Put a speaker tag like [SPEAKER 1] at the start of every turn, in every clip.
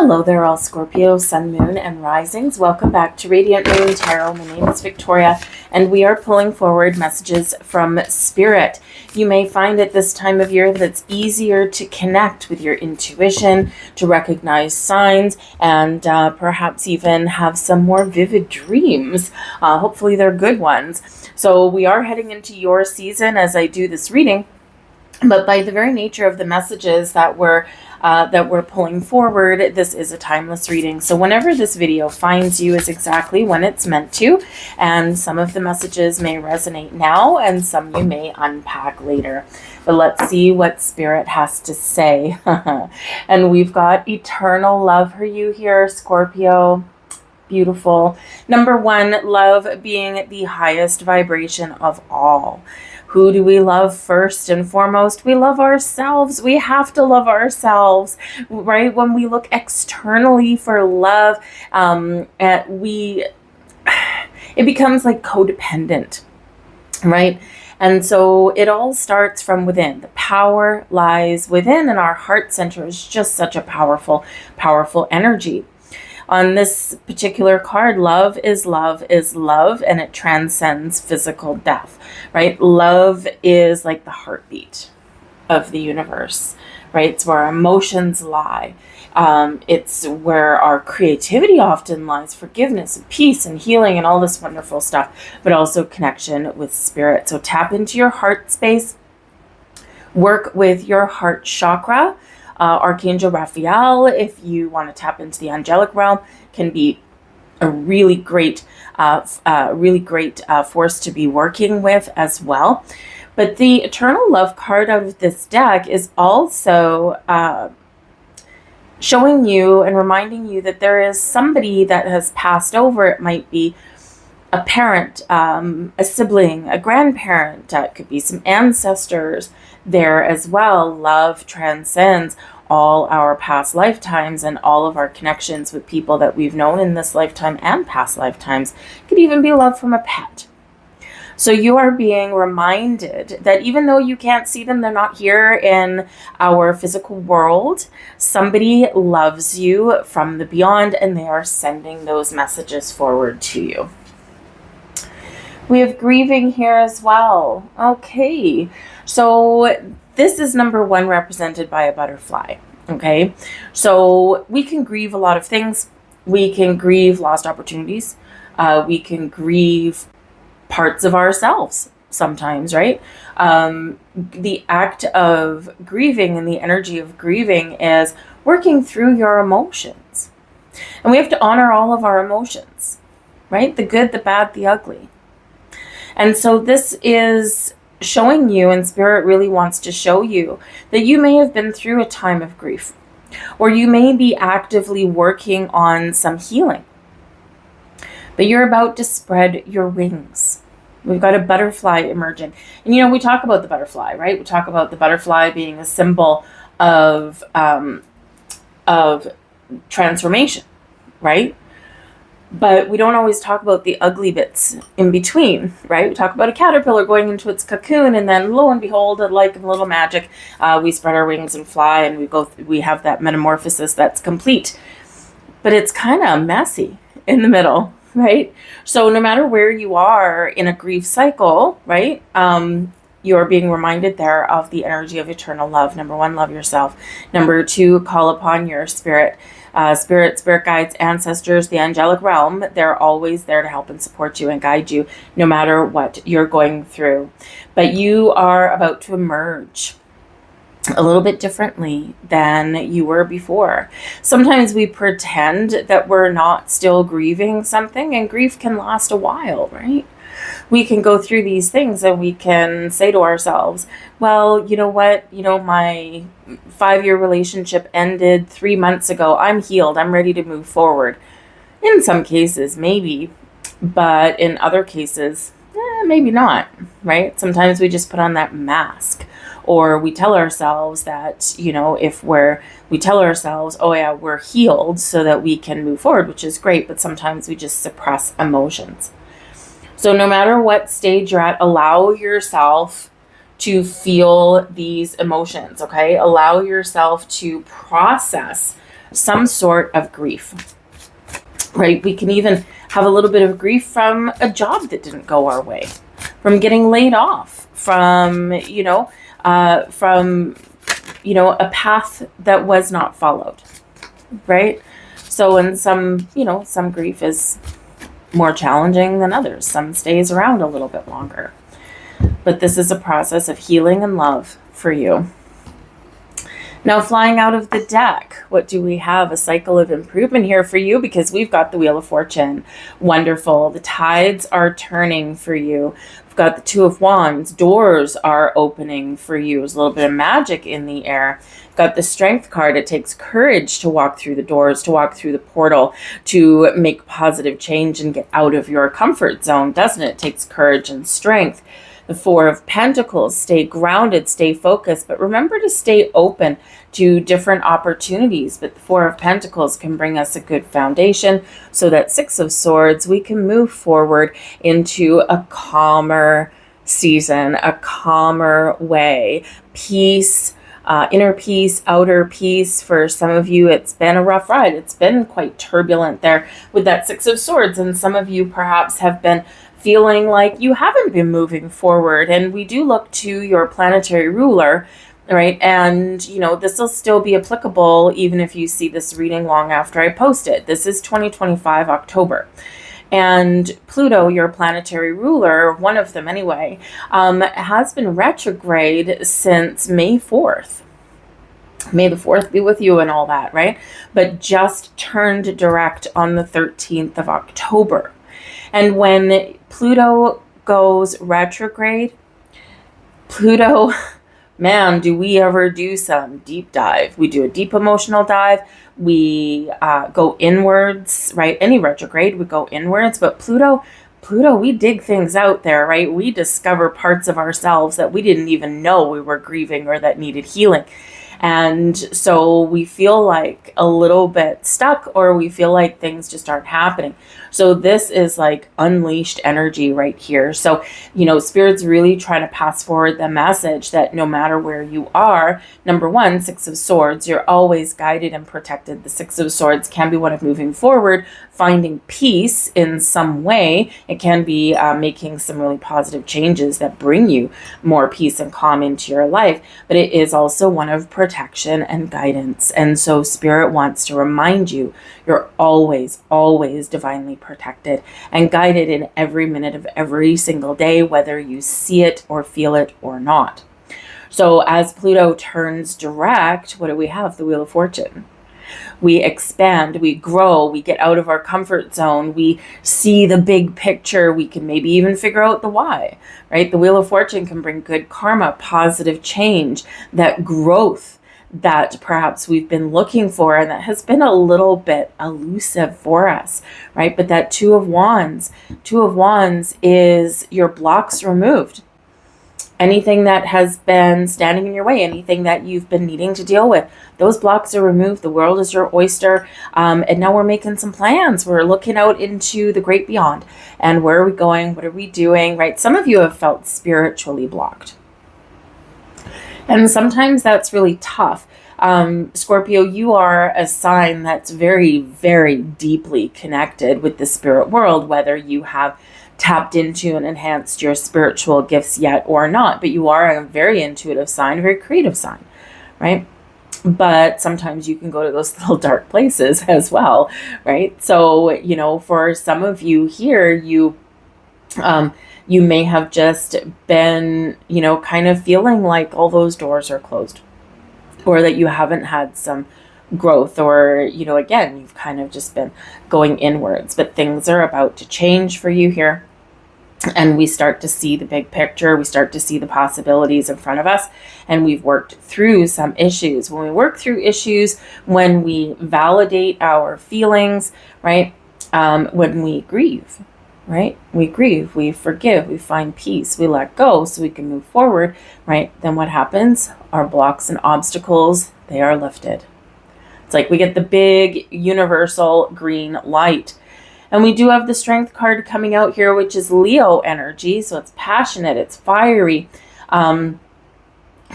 [SPEAKER 1] Hello there, all Scorpio, Sun, Moon, and Risings. Welcome back to Radiant Moon Tarot. My name is Victoria, and we are pulling forward messages from Spirit. You may find at this time of year that it's easier to connect with your intuition, to recognize signs, and perhaps even have some more vivid dreams. Hopefully they're good ones. So we are heading into your season as I do this reading, but by the very nature of the messages that we're pulling forward, this is a timeless reading. So whenever this video finds you is exactly when it's meant to, and some of the messages may resonate now and some you may unpack later. But let's see what Spirit has to say. And we've got eternal love for you here, Scorpio. Beautiful. Number one, love being the highest vibration of all. Who do we love first and foremost? We love ourselves. We have to love ourselves, right? When we look externally for love, it becomes like codependent, right? And so it all starts from within. The power lies within, and our heart center is just such a powerful, powerful energy. On this particular card, love is love is love, and it transcends physical death, right? Love is like the heartbeat of the universe, right? It's where our emotions lie. It's where our creativity often lies, forgiveness and peace and healing and all this wonderful stuff, but also connection with spirit. So tap into your heart space, work with your heart chakra. Archangel Raphael, if you want to tap into the angelic realm, can be a really great force to be working with as well. But the Eternal Love card out of this deck is also showing you and reminding you that there is somebody that has passed over. It might be a parent, a sibling, a grandparent. It could be some ancestors there as well. Love transcends all our past lifetimes and all of our connections with people that we've known in this lifetime and past lifetimes. It could even be love from a pet. So you are being reminded that even though you can't see them, they're not here in our physical world, somebody loves you from the beyond, and they are sending those messages forward to you. We have grieving here as well. Okay, so this is number one represented by a butterfly. Okay, so we can grieve a lot of things. We can grieve lost opportunities. We can grieve parts of ourselves sometimes, right? The act of grieving and the energy of grieving is working through your emotions. And we have to honor all of our emotions, right? The good, the bad, the ugly. And so this is showing you, and Spirit really wants to show you, that you may have been through a time of grief, or you may be actively working on some healing, but you're about to spread your wings. We've got a butterfly emerging. And we talk about the butterfly, right? We talk about the butterfly being a symbol of transformation, right? But we don't always talk about the ugly bits in between, right? We talk about a caterpillar going into its cocoon, and then lo and behold, like a little magic, we spread our wings and fly, and we have that metamorphosis that's complete. But it's kind of messy in the middle, right? So no matter where you are in a grief cycle, right? You're being reminded there of the energy of eternal love. Number one, love yourself. Number two, call upon your spirit. Spirit guides, ancestors, the angelic realm. They're always there to help and support you and guide you no matter what you're going through. But you are about to emerge a little bit differently than you were before. Sometimes we pretend that we're not still grieving something, and grief can last a while, right? We can go through these things and we can say to ourselves, well, you know what? My 5-year relationship ended 3 months ago. I'm healed. I'm ready to move forward. In some cases, maybe, but in other cases, maybe not, right? Sometimes we just put on that mask, or we tell ourselves that, we tell ourselves, oh yeah, we're healed so that we can move forward, which is great, but sometimes we just suppress emotions. So no matter what stage you're at, allow yourself to feel these emotions, okay? Allow yourself to process some sort of grief, right? We can even have a little bit of grief from a job that didn't go our way, from getting laid off, from, a path that was not followed, right? So, and some grief is more challenging than others. Some stays around a little bit longer. But this is a process of healing and love for you. Now, flying out of the deck, what do we have? A cycle of improvement here for you, because we've got the Wheel of Fortune. Wonderful. The tides are turning for you. We've got the Two of Wands. Doors are opening for you. There's a little bit of magic in the air. We've got the Strength card. It takes courage to walk through the doors, to walk through the portal, to make positive change and get out of your comfort zone, doesn't it? It takes courage and strength. The Four of Pentacles, stay grounded, stay focused, but remember to stay open to different opportunities. But the Four of Pentacles can bring us a good foundation, so that Six of Swords, we can move forward into a calmer season, a calmer way. Peace, inner peace, outer peace. For some of you, it's been a rough ride. It's been quite turbulent there with that Six of Swords. And some of you perhaps have been feeling like you haven't been moving forward. And we do look to your planetary ruler, right? And, this will still be applicable even if you see this reading long after I post it. This is 2025 October. And Pluto, your planetary ruler, one of them anyway, has been retrograde since May 4th. May the 4th be with you and all that, right? But just turned direct on the 13th of October. And when Pluto goes retrograde, Pluto, man, do we ever do some deep dive. We do a deep emotional dive. We go inwards, right? Any retrograde, we go inwards. But Pluto, we dig things out there, right? We discover parts of ourselves that we didn't even know we were grieving or that needed healing. And so we feel like a little bit stuck, or we feel like things just aren't happening. So this is like unleashed energy right here. So, Spirit's really trying to pass forward the message that no matter where you are, number one, Six of Swords, you're always guided and protected. The Six of Swords can be one of moving forward, finding peace in some way. It can be making some really positive changes that bring you more peace and calm into your life. But it is also one of protection and guidance. And so Spirit wants to remind you, you're always, always divinely protected and guided in every minute of every single day, whether you see it or feel it or not. So as Pluto turns direct, what do we have? The Wheel of Fortune. We expand, we grow, we get out of our comfort zone, we see the big picture, we can maybe even figure out the why, right? The Wheel of Fortune can bring good karma, positive change, that growth that perhaps we've been looking for and that has been a little bit elusive for us, right? But that Two of Wands is your blocks removed. Anything that has been standing in your way, anything that you've been needing to deal with, those blocks are removed. The world is your oyster. And now we're making some plans. We're looking out into the great beyond. And where are we going? What are we doing, right? Some of you have felt spiritually blocked. And sometimes that's really tough. Scorpio, you are a sign that's very, very deeply connected with the spirit world, whether you have tapped into and enhanced your spiritual gifts yet or not. But you are a very intuitive sign, a very creative sign, right? But sometimes you can go to those little dark places as well, right? So, for some of you here, you may have just been, kind of feeling like all those doors are closed, or that you haven't had some growth, or, again, you've kind of just been going inwards. But things are about to change for you here. And we start to see the big picture. We start to see the possibilities in front of us. And we've worked through some issues. When we work through issues, when we validate our feelings, right? When we grieve, right? We grieve, we forgive, we find peace, we let go so we can move forward, right? Then what happens? Our blocks and obstacles, they are lifted. It's like we get the big universal green light. And we do have the Strength card coming out here, which is Leo energy. So it's passionate, it's fiery,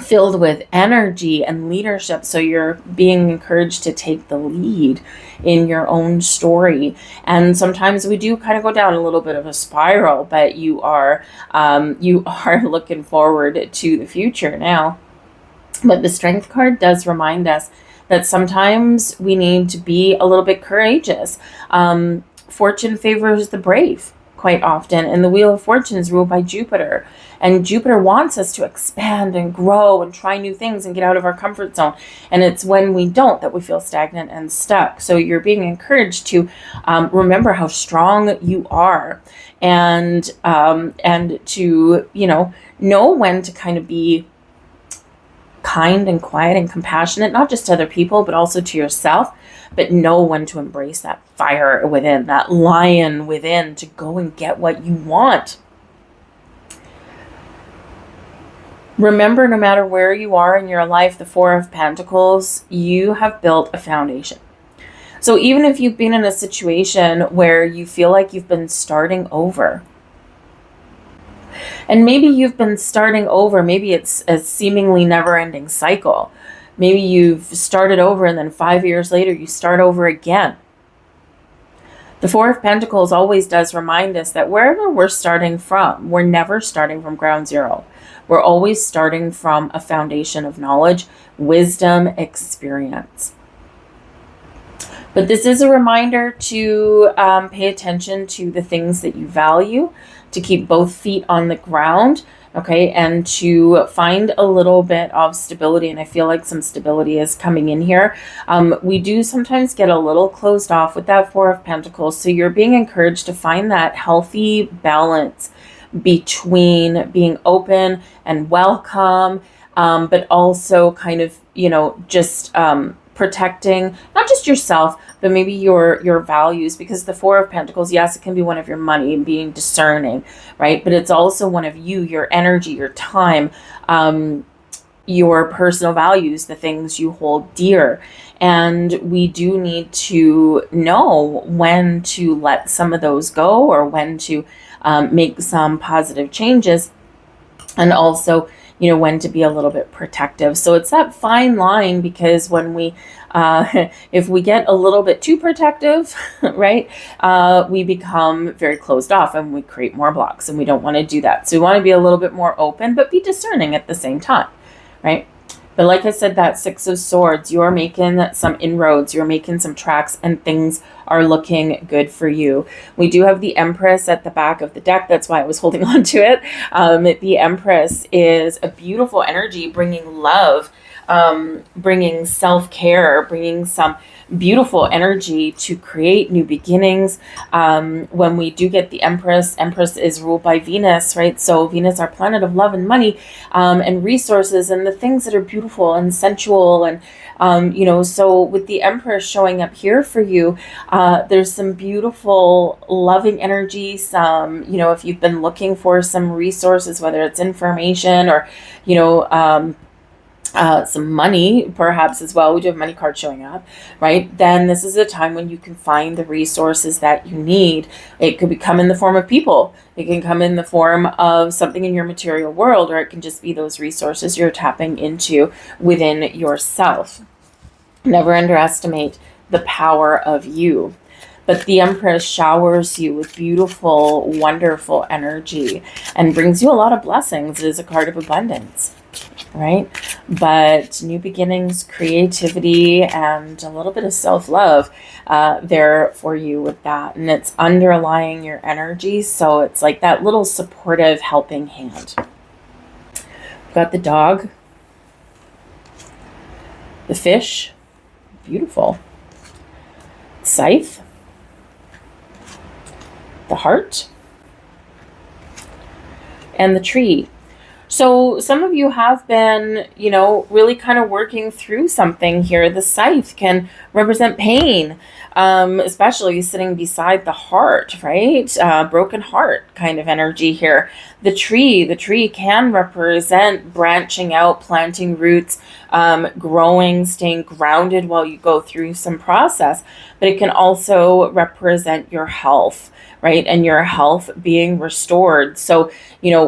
[SPEAKER 1] filled with energy and leadership. So you're being encouraged to take the lead in your own story. And sometimes we do kind of go down a little bit of a spiral, but you are looking forward to the future now. But the Strength card does remind us that sometimes we need to be a little bit courageous. Fortune favors the brave quite often, and the Wheel of Fortune is ruled by Jupiter. And Jupiter wants us to expand and grow and try new things and get out of our comfort zone. And it's when we don't that we feel stagnant and stuck. So you're being encouraged to remember how strong you are, and to, know when to kind of be kind and quiet and compassionate, not just to other people, but also to yourself. But know when to embrace that fire within, that lion within, to go and get what you want. Remember, no matter where you are in your life, the Four of Pentacles, you have built a foundation. So even if you've been in a situation where you feel like you've been starting over, and maybe you've been starting over, maybe it's a seemingly never-ending cycle. Maybe you've started over and then 5 years later you start over again. The Four of Pentacles always does remind us that wherever we're starting from, we're never starting from ground zero. We're always starting from a foundation of knowledge, wisdom, experience. But this is a reminder to pay attention to the things that you value, to keep both feet on the ground, okay, and to find a little bit of stability. And I feel like some stability is coming in here. We do sometimes get a little closed off with that Four of Pentacles. So you're being encouraged to find that healthy balance between being open and welcome, but also kind of, just protecting not just yourself, but maybe your values, because the Four of Pentacles, yes, it can be one of your money and being discerning, right? But it's also one of you, your energy, your time, your personal values, the things you hold dear. And we do need to know when to let some of those go, or when to make some positive changes, and also when to be a little bit protective. So it's that fine line, because when we if we get a little bit too protective, right, we become very closed off and we create more blocks, and we don't want to do that. So we want to be a little bit more open, but be discerning at the same time, right? But like I said, that Six of Swords, you're making some inroads, you're making some tracks, and things are looking good for you. We do have the Empress at the back of the deck. That's why I was holding on to it. The Empress is a beautiful energy, bringing love, bringing self-care, bringing some beautiful energy to create new beginnings. When we do get the Empress is ruled by Venus, right? So Venus, our planet of love and money, and resources, and the things that are beautiful and sensual. And, so with the Empress showing up here for you, there's some beautiful loving energy. Some, if you've been looking for some resources, whether it's information or, some money perhaps as well. We do have money card showing up, right? Then this is a time when you can find the resources that you need. It could come in the form of people. It can come in the form of something in your material world, or it can just be those resources you're tapping into within yourself. Never underestimate the power of you. But the Empress showers you with beautiful, wonderful energy and brings you a lot of blessings. It is a card of abundance, right? But new beginnings, creativity, and a little bit of self-love there for you with that. And it's underlying your energy. So it's like that little supportive helping hand. We've got the dog, the fish, beautiful, scythe, the heart, and the tree. So some of you have been, really kind of working through something here. The scythe can represent pain, especially sitting beside the heart, right? Broken heart kind of energy here. The tree can represent branching out, planting roots, growing, staying grounded while you go through some process. But it can also represent your health, right? And your health being restored. So,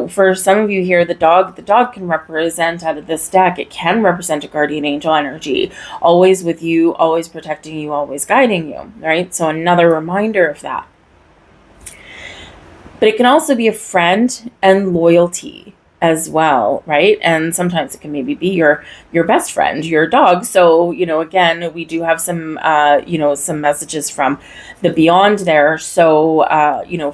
[SPEAKER 1] for some of you here, the dog can represent, out of this deck, it can represent a guardian angel energy, always with you, always protecting you, always guiding you, right? So another reminder of that. But it can also be a friend and loyalty as well, right? And sometimes it can maybe be your best friend, your dog. So, again, we do have some, some messages from the beyond there. So,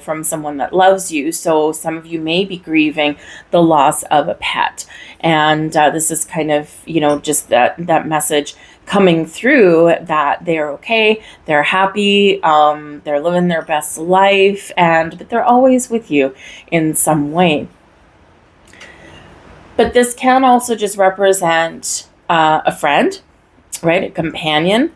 [SPEAKER 1] from someone that loves you. So some of you may be grieving the loss of a pet. And this is kind of, just that message coming through, that they're okay, they're happy, they're living their best life, but they're always with you in some way. But this can also just represent a friend, right? A companion,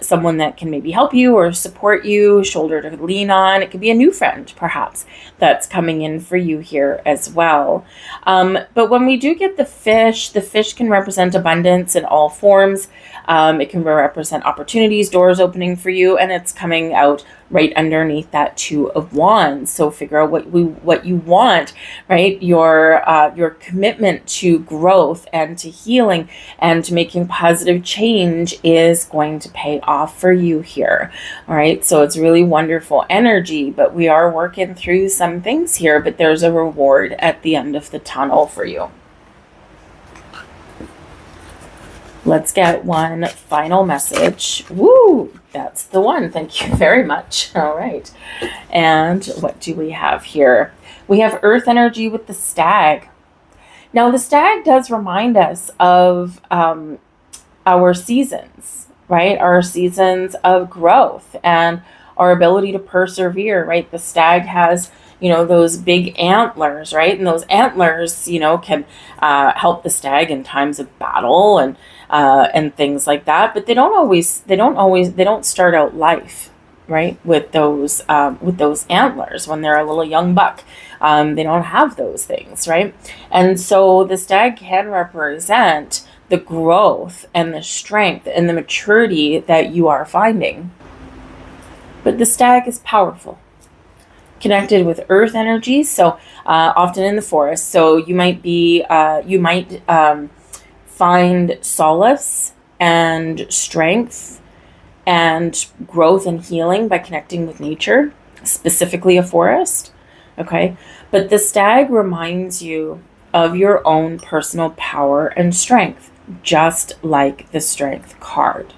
[SPEAKER 1] someone that can maybe help you or support you, shoulder to lean on. It could be a new friend, perhaps, that's coming in for you here as well. But when we do get the fish can represent abundance in all forms. It can represent opportunities, doors opening for you, and it's coming out right underneath that Two of Wands. So figure out what you want, right? Your commitment to growth and to healing and to making positive change is going to pay off for you here. All right. So it's really wonderful energy, but we are working through some things here, but there's a reward at the end of the tunnel for you. Let's get one final message. Woo, that's the one. Thank you very much. All right. And what do we have here? We have earth energy with the stag. Now, the stag does remind us of our seasons, right? Our seasons of growth and our ability to persevere, right? The stag has, those big antlers, right? And those antlers, can help the stag in times of battle and things like that. But they don't start out life, right? With those antlers when they're a little young buck. They don't have those things, right? And so the stag can represent the growth and the strength and the maturity that you are finding. But the stag is powerful, connected with earth energy, so often in the forest. So you might find solace and strength and growth and healing by connecting with nature, specifically a forest. Okay, but the stag reminds you of your own personal power and strength, just like the Strength card.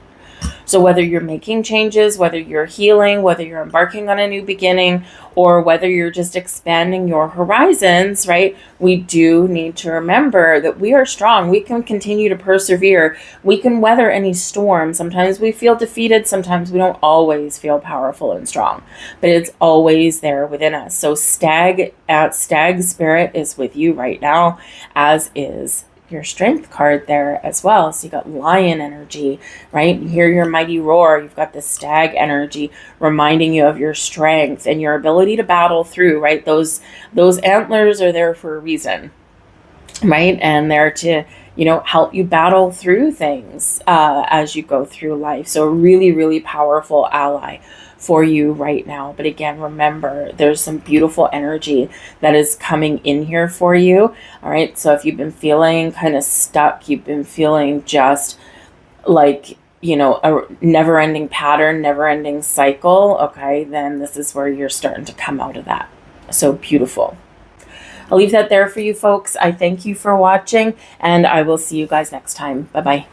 [SPEAKER 1] So whether you're making changes, whether you're healing, whether you're embarking on a new beginning, or whether you're just expanding your horizons, right? We do need to remember that we are strong. We can continue to persevere. We can weather any storm. Sometimes we feel defeated. Sometimes we don't always feel powerful and strong, but it's always there within us. So stag spirit is with you right now, as is your Strength card there as well. So you got lion energy, right? You hear your mighty roar. You've got the stag energy reminding you of your strength and your ability to battle through, right? Those antlers are there for a reason, right? And they're to, help you battle through things as you go through life. So a really, really powerful ally for you right now. But again, remember, there's some beautiful energy that is coming in here for you. All right. So if you've been feeling kind of stuck, you've been feeling just like, a never-ending pattern, never-ending cycle, okay, then this is where you're starting to come out of that. So beautiful. I'll leave that there for you folks. I thank you for watching, and I will see you guys next time. Bye-bye.